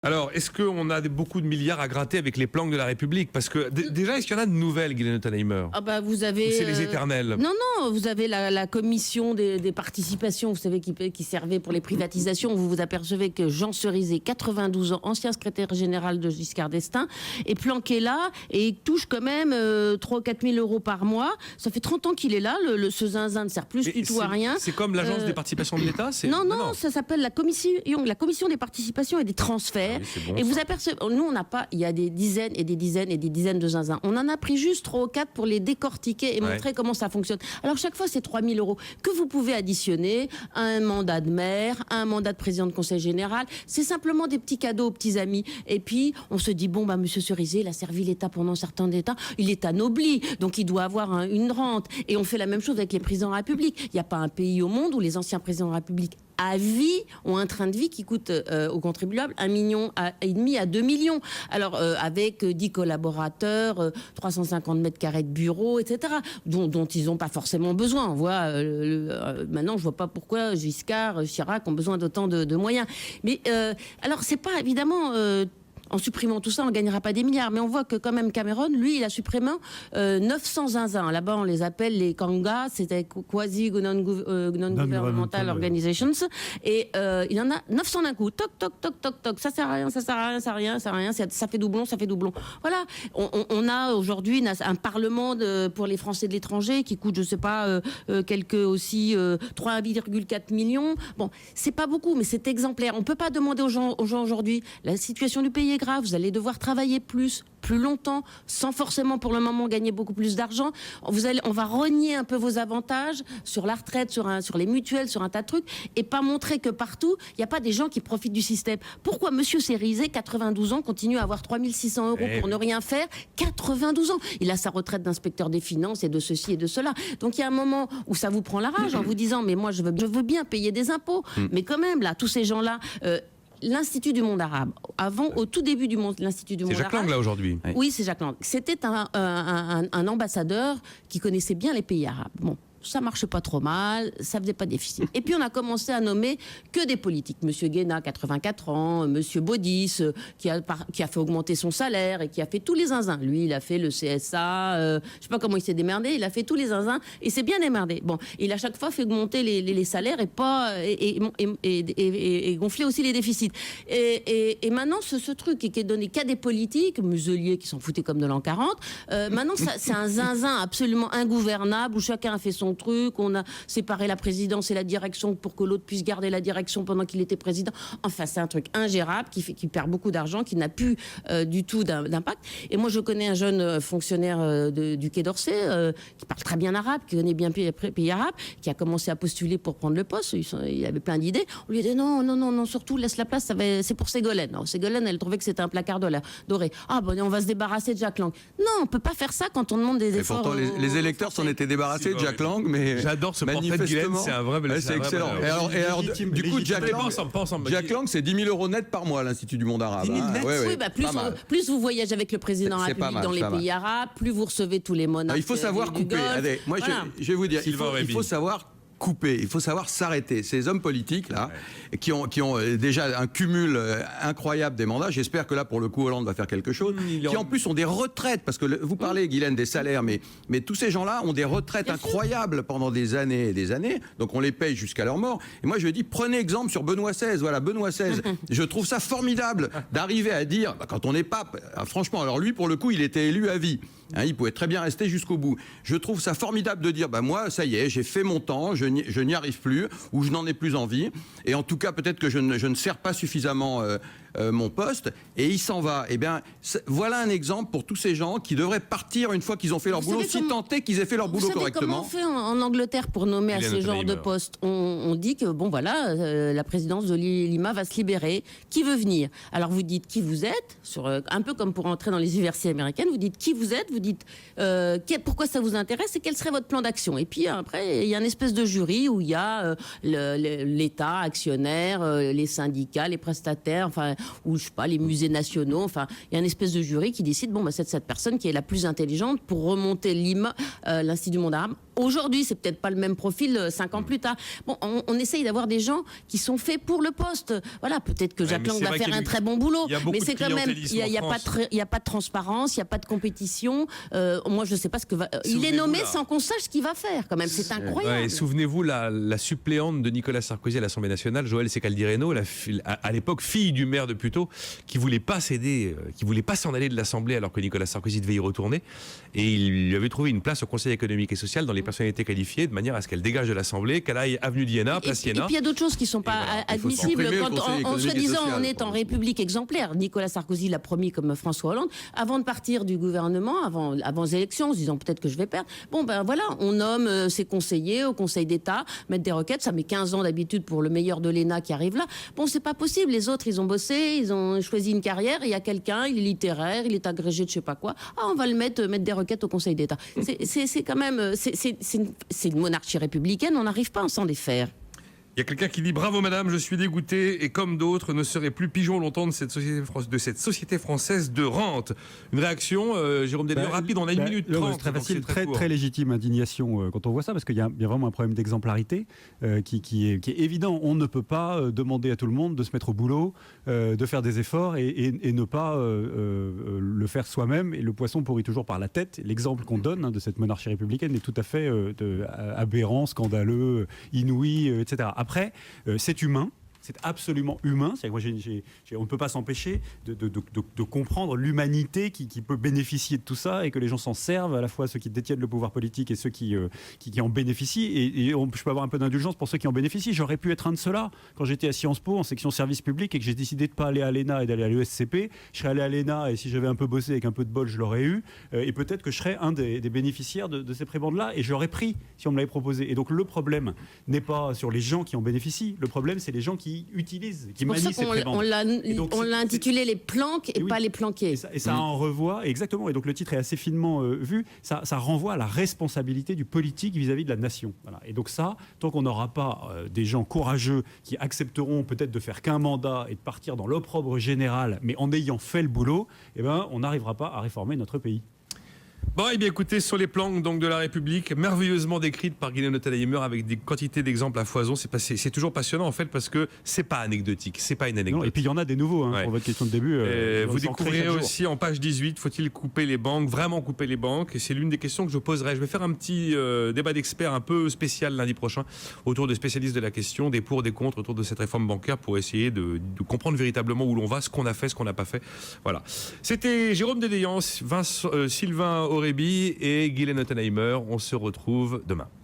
Alors, est-ce qu'on a beaucoup de milliards à gratter avec les plans de la République? Parce que déjà, est-ce qu'il y en a de nouvelles, Guylaine Ottenheimer? Ah bah vous avez. Ou c'est les éternels? Non, non, vous avez la commission des participations, vous savez, qui servait pour les privatisations. Vous vous apercevez que Jean Cerizet, 92 ans, ancien secrétaire général de Giscard d'Estaing, est planqué là et il touche quand même 3 ou 4 000 euros par mois. Ça fait 30 ans qu'il est là. Ce zinzin ne sert plus du tout à rien. C'est comme l'agence des participations de l'État? Non, non, ça s'appelle la commission des participations et des transferts. Ah oui, bon, et vous apercevez, nous on n'a pas, il y a des dizaines et des dizaines et des dizaines de zinzins. On en a pris juste 3 ou 4 pour les décortiquer et montrer comment ça fonctionne. Alors chaque fois c'est 3 000 euros que vous pouvez additionner à un mandat de maire, à un mandat de président de conseil général. C'est simplement des petits cadeaux aux petits amis. Et puis on se dit bon bah Monsieur Cerizet, il a servi l'État pendant certains d'État, il est anobli, donc il doit avoir une rente. Et on fait la même chose avec les présidents de la République. Il n'y a pas un pays au monde où les anciens présidents de la République à vie ont un train de vie qui coûte aux contribuables 1,5 million à 2 millions. Alors avec 10 collaborateurs, 350 mètres carrés de bureaux, etc., dont ils n'ont pas forcément besoin. On voit maintenant, je vois pas pourquoi Giscard, Chirac ont besoin d'autant de moyens. Mais alors c'est pas évidemment. En supprimant tout ça, on ne gagnera pas des milliards. Mais on voit que quand même Cameron, lui, il a supprimé 900 zinzins. Là-bas, on les appelle les Kanga, c'était quasi-non-governmental organizations. Et il en a 900 d'un coup. Toc, toc, toc, toc, toc. Ça sert à rien, ça sert à rien, ça sert à rien, ça sert à rien. Ça fait doublon, ça fait doublon. Voilà. On a aujourd'hui un parlement pour les Français de l'étranger qui coûte, je ne sais pas, quelques aussi 3,4 millions. Bon, c'est pas beaucoup, mais c'est exemplaire. On ne peut pas demander aux gens aujourd'hui. La situation du pays est grave, vous allez devoir travailler plus longtemps, sans forcément pour le moment gagner beaucoup plus d'argent. On va renier un peu vos avantages sur la retraite, sur les mutuelles, sur un tas de trucs, et pas montrer que partout, il n'y a pas des gens qui profitent du système. Pourquoi Monsieur Cerizet, 92 ans, continue à avoir 3 600 euros pour ne rien faire? 92 ans. Il a sa retraite d'inspecteur des finances et de ceci et de cela. Donc il y a un moment où ça vous prend la rage en vous disant mais moi je veux bien payer des impôts, mais quand même là, tous ces gens-là... L'Institut du monde arabe, au tout début du l'Institut du monde arabe... C'est Jacques Lang, là, aujourd'hui. Oui, c'est Jacques Lang. C'était un ambassadeur qui connaissait bien les pays arabes. Bon, ça marche pas trop mal, ça faisait pas déficit. Et puis on a commencé à nommer que des politiques. Monsieur Guéna, 84 ans, Monsieur Baudis, qui a fait augmenter son salaire et qui a fait tous les zinzins. Lui, il a fait le CSA, je sais pas comment il s'est démerdé, il a fait tous les zinzins et s'est bien démerdé. Bon, il a chaque fois fait augmenter les salaires et gonfler aussi les déficits. Et maintenant, ce truc qui est donné qu'à des politiques, Muselier qui s'en foutait comme de l'an 40, maintenant c'est un zinzin absolument ingouvernable où chacun a fait son truc, on a séparé la présidence et la direction pour que l'autre puisse garder la direction pendant qu'il était président. Enfin, c'est un truc ingérable qui perd beaucoup d'argent, qui n'a plus du tout d'impact. Et moi, je connais un jeune fonctionnaire du Quai d'Orsay qui parle très bien arabe, qui connaît bien les pays arabes, qui a commencé à postuler pour prendre le poste. Il avait plein d'idées. On lui a dit non, surtout laisse la place, c'est pour Ségolène. Non, Ségolène, elle trouvait que c'était un placard doré. Ah bon, on va se débarrasser de Jacques Lang. Non, on peut pas faire ça quand on demande des efforts. Et pourtant, les électeurs s'en étaient débarrassés de Jacques Lang. Mais j'adore ce portrait de Guylaine, c'est un vrai... c'est excellent. Et alors, du coup, Jacques Lang, c'est 10 000 euros net par mois, l'Institut du monde arabe. 10 000 net. Oui, bah, plus vous voyagez avec le président de la République dans les pays arabes, plus vous recevez tous les monarques. Il faut savoir couper. Allez, moi, je vais vous dire, il faut savoir couper, il faut savoir s'arrêter. Ces hommes politiques là, qui ont déjà un cumul incroyable des mandats. J'espère que là, pour le coup, Hollande va faire quelque chose. Qui en plus ont des retraites, parce que vous parlez, Guylaine, des salaires, mais tous ces gens-là ont des retraites incroyables pendant des années et des années. Donc on les paye jusqu'à leur mort. Et moi, je dis, prenez exemple sur Benoît XVI. Voilà, Benoît XVI. Je trouve ça formidable d'arriver à dire, quand on est pape, franchement, alors lui, pour le coup, il était élu à vie. Il pouvait très bien rester jusqu'au bout. Je trouve ça formidable de dire, moi, ça y est, j'ai fait mon temps, je n'y arrive plus, ou je n'en ai plus envie. Et en tout cas, peut-être que je ne sers pas suffisamment mon poste, et il s'en va. Eh bien, voilà un exemple pour tous ces gens qui devraient partir une fois qu'ils ont fait leur boulot, si tant est qu'ils aient fait leur boulot correctement. Comment on fait en Angleterre pour nommer à ce genre de poste? On dit que, bon voilà, la présidence de Lima va se libérer. Qui veut venir? Alors vous dites qui vous êtes, un peu comme pour entrer dans les universités américaines, vous dites qui vous êtes, vous dites pourquoi ça vous intéresse et quel serait votre plan d'action. Et puis après, il y a une espèce de jury où il y a l'État, actionnaire, les syndicats, les prestataires, enfin, ou je sais pas, les musées nationaux, enfin, il y a une espèce de jury qui décide, c'est cette personne qui est la plus intelligente pour remonter l'Institut du monde arabe aujourd'hui, c'est peut-être pas le même profil 5 ans plus tard. Bon, on essaye d'avoir des gens qui sont faits pour le poste. Voilà, peut-être que Jacques Lang va faire un très bon boulot, mais c'est quand même, il n'y a pas de transparence, il n'y a pas de compétition. Moi, je ne sais pas ce que va. Il est nommé sans qu'on sache ce qu'il va faire, quand même. C'est incroyable. Ouais, souvenez-vous, la suppléante de Nicolas Sarkozy à l'Assemblée nationale, Joëlle Secaldireno, à l'époque fille du maire de Puteaux, qui voulait pas céder, qui voulait pas s'en aller de l'Assemblée alors que Nicolas Sarkozy devait y retourner, et il lui avait trouvé une place au Conseil économique et social dans les personnalités qualifiées, de manière à ce qu'elle dégage de l'Assemblée, qu'elle aille avenue d'Iéna, place Iéna. Et puis il y a d'autres choses qui sont pas admissibles. Quand en soi-disant on est en République exemplaire, Nicolas Sarkozy l'a promis comme François Hollande, avant de partir du gouvernement, avant les élections, en se disant peut-être que je vais perdre. Bon ben voilà, on nomme ses conseillers au Conseil d'État, mettre des requêtes, ça met 15 ans d'habitude pour le meilleur de l'ENA qui arrive là. Bon, c'est pas possible, les autres ils ont bossé, ils ont choisi une carrière, et il y a quelqu'un, il est littéraire, il est agrégé de je sais pas quoi. Ah, on va le mettre des requêtes au Conseil d'État. C'est quand même, c'est une monarchie républicaine, on n'arrive pas à s'en défaire. Il y a quelqu'un qui dit « Bravo madame, je suis dégoûté et comme d'autres ne serai plus pigeon longtemps de cette société française de rente. » Une réaction, Jérôme Deléon, rapide, on a 1 minute 30. C'est très facile, très légitime indignation quand on voit ça, parce qu'il y a vraiment un problème d'exemplarité qui est évident. On ne peut pas demander à tout le monde de se mettre au boulot, de faire des efforts et ne pas le faire soi-même. Et le poisson pourrit toujours par la tête. L'exemple qu'on donne de cette monarchie républicaine est tout à fait aberrant, scandaleux, inouï, etc. Après, c'est humain. C'est absolument humain. Moi, on ne peut pas s'empêcher de comprendre l'humanité qui peut bénéficier de tout ça et que les gens s'en servent, à la fois ceux qui détiennent le pouvoir politique et ceux qui en bénéficient. Et je peux avoir un peu d'indulgence pour ceux qui en bénéficient. J'aurais pu être un de ceux-là. Quand j'étais à Sciences Po, en section service public, et que j'ai décidé de ne pas aller à l'ENA et d'aller à l'ESCP, je serais allé à l'ENA et si j'avais un peu bossé avec un peu de bol, je l'aurais eu. Et peut-être que je serais un des bénéficiaires de ces prébendes-là et j'aurais pris si on me l'avait proposé. Et donc le problème n'est pas sur les gens qui en bénéficient. Le problème, c'est les gens qui utilisent, qui manient ces prébendes. On l'a intitulé les planques et pas les planqués. Et ça en revoit, exactement. Et donc le titre est assez finement vu. Ça renvoie à la responsabilité du politique vis-à-vis de la nation. Voilà. Et donc ça, tant qu'on n'aura pas des gens courageux qui accepteront peut-être de faire qu'un mandat et de partir dans l'opprobre général, mais en ayant fait le boulot, eh ben, on n'arrivera pas à réformer notre pays. Bon, et bien écoutez, sur les planques donc, de la République, merveilleusement décrites par Guylaine Ottenheimer avec des quantités d'exemples à foison, c'est toujours passionnant en fait parce que c'est pas anecdotique, c'est pas une anecdote. Non, et puis il y en a des nouveaux, hein, pour votre question de début. Vous découvrirez aussi en page 18, faut-il couper les banques, vraiment couper les banques? Et c'est l'une des questions que je poserai. Je vais faire un petit débat d'experts un peu spécial lundi prochain autour des spécialistes de la question, des pour, des contre autour de cette réforme bancaire pour essayer de comprendre véritablement où l'on va, ce qu'on a fait, ce qu'on n'a pas fait. Voilà. C'était Jérôme Deléon, Sylvain Aurébi et Guylaine Ottenheimer. On se retrouve demain.